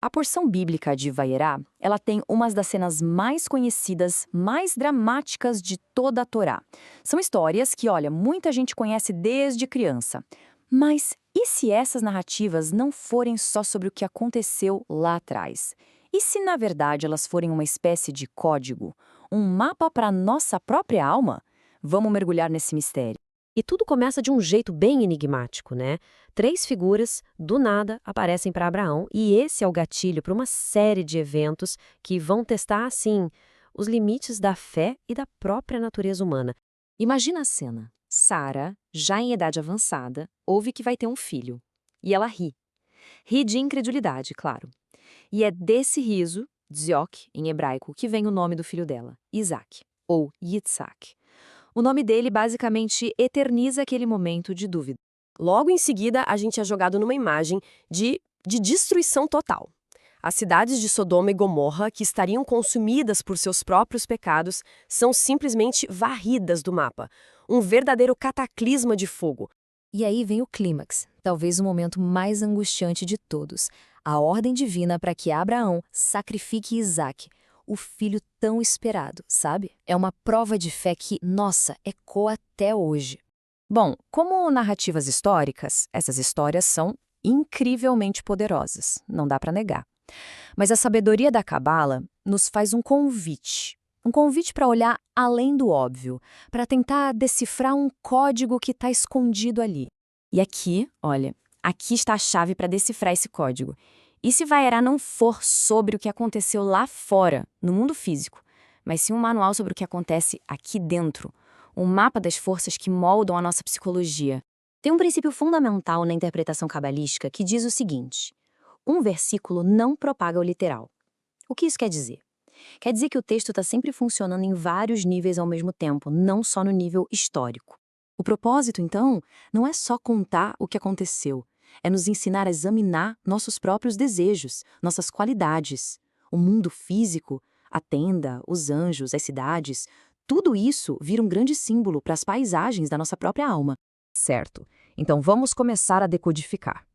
A porção bíblica de Vaierá, ela tem uma das cenas mais conhecidas, mais dramáticas de toda a Torá. São histórias que, olha, muita gente conhece desde criança. Mas e se essas narrativas não forem só sobre o que aconteceu lá atrás? E se, na verdade, elas forem uma espécie de código? Um mapa para nossa própria alma? Vamos mergulhar nesse mistério. E tudo começa de um jeito bem enigmático, né? Três figuras, do nada, aparecem para Abraão e esse é o gatilho para uma série de eventos que vão testar, assim, os limites da fé e da própria natureza humana. Imagina a cena. Sara, já em idade avançada, ouve que vai ter um filho. E ela ri. Ri de incredulidade, claro. E é desse riso, Dziok, em hebraico, que vem o nome do filho dela, Isaac, ou Yitzhak. O nome dele basicamente eterniza aquele momento de dúvida. Logo em seguida, a gente é jogado numa imagem de destruição total. As cidades de Sodoma e Gomorra, que estariam consumidas por seus próprios pecados, são simplesmente varridas do mapa. Um verdadeiro cataclisma de fogo. E aí vem o clímax, talvez o momento mais angustiante de todos. A ordem divina para que Abraão sacrifique Isaac, o filho tão esperado, sabe? É uma prova de fé que, nossa, ecoa até hoje. Bom, como narrativas históricas, essas histórias são incrivelmente poderosas, não dá para negar. Mas a sabedoria da Cabala nos faz um convite. Um convite para olhar além do óbvio, para tentar decifrar um código que está escondido ali. E aqui, olha, aqui está a chave para decifrar esse código. E se Vaierá não for sobre o que aconteceu lá fora, no mundo físico, mas sim um manual sobre o que acontece aqui dentro, um mapa das forças que moldam a nossa psicologia. Tem um princípio fundamental na interpretação cabalística que diz o seguinte: um versículo não propaga o literal. O que isso quer dizer? Quer dizer que o texto está sempre funcionando em vários níveis ao mesmo tempo, não só no nível histórico. O propósito, então, não é só contar o que aconteceu, é nos ensinar a examinar nossos próprios desejos, nossas qualidades. O mundo físico, a tenda, os anjos, as cidades, tudo isso vira um grande símbolo para as paisagens da nossa própria alma. Certo. Então vamos começar a decodificar.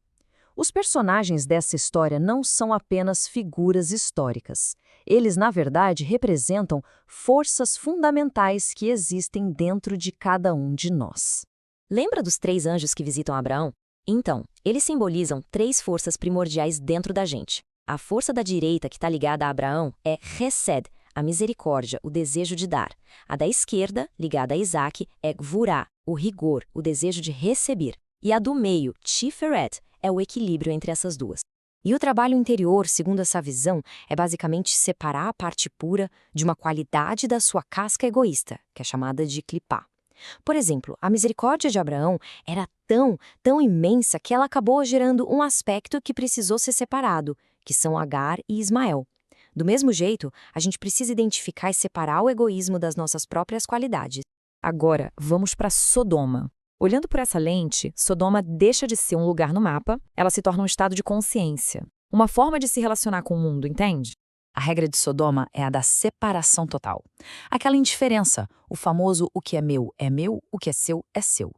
Os personagens dessa história não são apenas figuras históricas. Eles, na verdade, representam forças fundamentais que existem dentro de cada um de nós. Lembra dos três anjos que visitam Abraão? Então, eles simbolizam três forças primordiais dentro da gente. A força da direita que está ligada a Abraão é Hesed, a misericórdia, o desejo de dar. A da esquerda, ligada a Isaac, é Gvurá, o rigor, o desejo de receber. E a do meio, Tiferet, é o equilíbrio entre essas duas. E o trabalho interior, segundo essa visão, é basicamente separar a parte pura de uma qualidade da sua casca egoísta, que é chamada de clipá. Por exemplo, a misericórdia de Abraão era tão imensa que ela acabou gerando um aspecto que precisou ser separado, que são Agar e Ismael. Do mesmo jeito, a gente precisa identificar e separar o egoísmo das nossas próprias qualidades. Agora, vamos para Sodoma. Olhando por essa lente, Sodoma deixa de ser um lugar no mapa, ela se torna um estado de consciência. Uma forma de se relacionar com o mundo, entende? A regra de Sodoma é a da separação total. Aquela indiferença, o famoso o que é meu, o que é seu, é seu.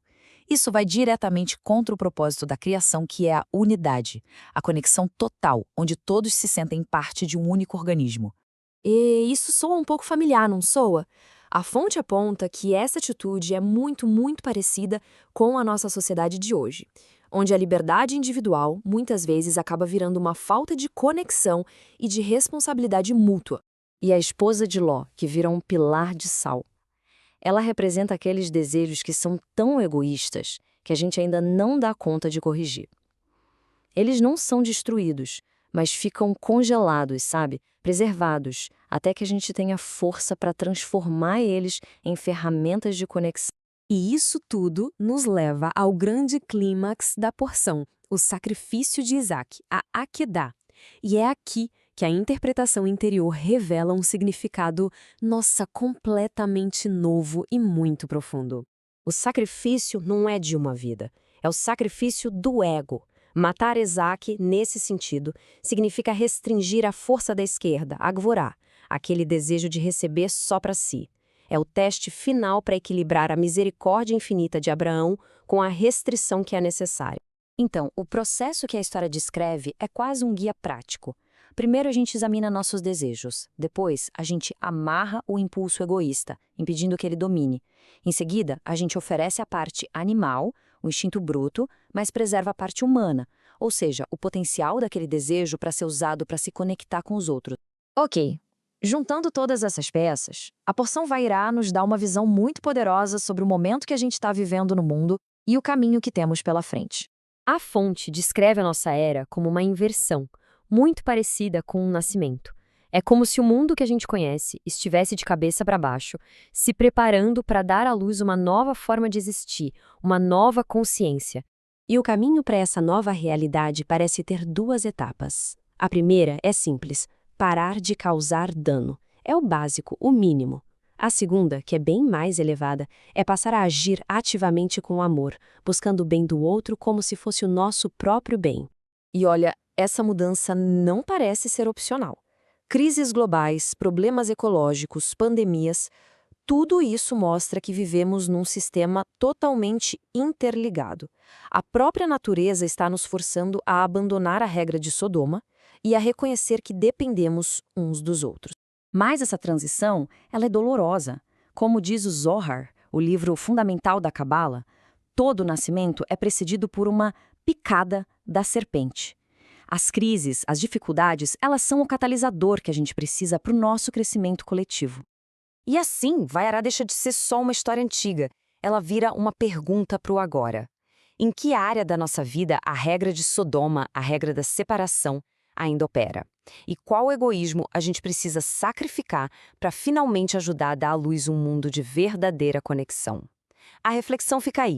Isso vai diretamente contra o propósito da criação, que é a unidade, a conexão total, onde todos se sentem parte de um único organismo. E isso soa um pouco familiar, não soa? A fonte aponta que essa atitude é muito parecida com a nossa sociedade de hoje, onde a liberdade individual muitas vezes acaba virando uma falta de conexão e de responsabilidade mútua. E a esposa de Ló, que vira um pilar de sal. Ela representa aqueles desejos que são tão egoístas que a gente ainda não dá conta de corrigir. Eles não são destruídos, mas ficam congelados, sabe? Preservados, até que a gente tenha força para transformar eles em ferramentas de conexão. E isso tudo nos leva ao grande clímax da porção, o sacrifício de Isaac, a Akedá. E é aqui que a interpretação interior revela um significado, nossa, completamente novo e muito profundo. O sacrifício não é de uma vida, é o sacrifício do ego. Matar Isaac, nesse sentido, significa restringir a força da esquerda, a Gvorá, aquele desejo de receber só para si. É o teste final para equilibrar a misericórdia infinita de Abraão com a restrição que é necessária. Então, o processo que a história descreve é quase um guia prático. Primeiro a gente examina nossos desejos. Depois, a gente amarra o impulso egoísta, impedindo que ele domine. Em seguida, a gente oferece a parte animal, o instinto bruto, mas preserva a parte humana, ou seja, o potencial daquele desejo para ser usado para se conectar com os outros. Ok. Juntando todas essas peças, a porção Vairá nos dá uma visão muito poderosa sobre o momento que a gente está vivendo no mundo e o caminho que temos pela frente. A fonte descreve a nossa era como uma inversão, muito parecida com um nascimento. É como se o mundo que a gente conhece estivesse de cabeça para baixo, se preparando para dar à luz uma nova forma de existir, uma nova consciência. E o caminho para essa nova realidade parece ter duas etapas. A primeira é simples: parar de causar dano. É o básico, o mínimo. A segunda, que é bem mais elevada, é passar a agir ativamente com amor, buscando o bem do outro como se fosse o nosso próprio bem. E olha, essa mudança não parece ser opcional. Crises globais, problemas ecológicos, pandemias, tudo isso mostra que vivemos num sistema totalmente interligado. A própria natureza está nos forçando a abandonar a regra de Sodoma e a reconhecer que dependemos uns dos outros. Mas essa transição, ela é dolorosa. Como diz o Zohar, o livro fundamental da Cabala, todo nascimento é precedido por uma picada da serpente. As crises, as dificuldades, elas são o catalisador que a gente precisa para o nosso crescimento coletivo. E assim, Vairá deixa de ser só uma história antiga. Ela vira uma pergunta para o agora. Em que área da nossa vida a regra de Sodoma, a regra da separação, ainda opera? E qual egoísmo a gente precisa sacrificar para finalmente ajudar a dar à luz um mundo de verdadeira conexão? A reflexão fica aí.